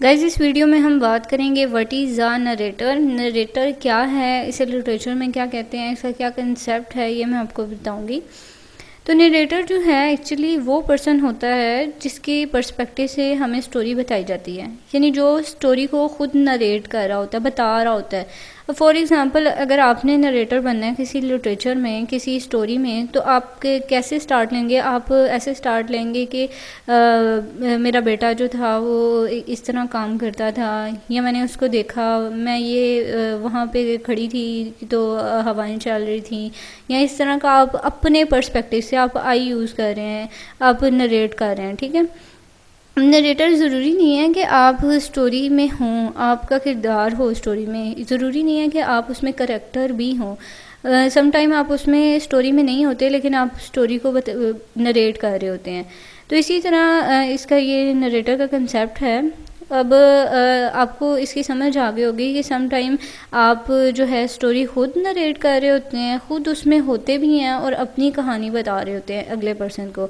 Guys इस video में हम बात करेंगे what is a narrator. Narrator क्या है, इसे लिटरेचर में क्या कहते हैं, इसका क्या कंसेप्ट है, ये मैं आपको बताऊंगी। तो नरेटर जो है एक्चुअली वो पर्सन होता है जिसके पर्सपेक्टिव से हमें स्टोरी बताई जाती है, यानी जो स्टोरी को खुद नरेट कर रहा होता है, बता रहा होता है। फॉर एग्ज़ाम्पल अगर आपने नरेटर बनना है किसी लिटरेचर में, किसी स्टोरी में, तो आप कैसे स्टार्ट लेंगे? आप ऐसे स्टार्ट लेंगे कि मेरा बेटा जो था वो इस तरह काम करता था, या मैंने उसको देखा, मैं ये वहाँ पे खड़ी थी तो हवाएं चल रही थी, या इस तरह का आप अपने पर्सपेक्टिव से आप आई यूज़ कर रहे हैं, आप नरेट कर रहे हैं। ठीक है, नरेटर ज़रूरी नहीं है कि आप स्टोरी में हों, आपका किरदार हो स्टोरी में, ज़रूरी नहीं है कि आप उसमें करेक्टर भी हों। सम टाइम आप उसमें स्टोरी में नहीं होते लेकिन आप स्टोरी को नरेट कर रहे होते हैं। तो इसी तरह इसका ये नरेटर का कंसेप्ट है। अब आपको इसकी समझ आ गई होगी कि सम टाइम आप जो है स्टोरी खुद नरेट कर रहे होते हैं, खुद उसमें होते भी हैं और अपनी कहानी बता रहे होते हैं अगले पर्सन को,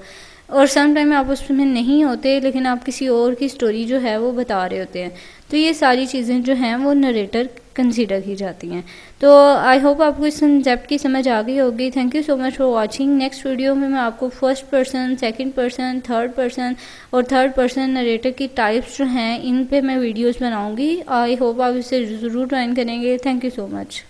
और सम टाइम आप उसमें नहीं होते लेकिन आप किसी और की स्टोरी जो है वो बता रहे होते हैं। तो ये सारी चीज़ें जो हैं वो नरेटर कंसीडर की जाती हैं। तो आई होप आपको इस कंसेप्ट की समझ आ गई होगी। Thank you so much for watching. Next video में मैं आपको first person, second person, third person और थर्ड पर्सन नरेटर की टाइप्स जो हैं इन पे मैं वीडियोस बनाऊंगी। आई होप आप इसे ज़रूर ज्वाइन करेंगे। Thank you so much.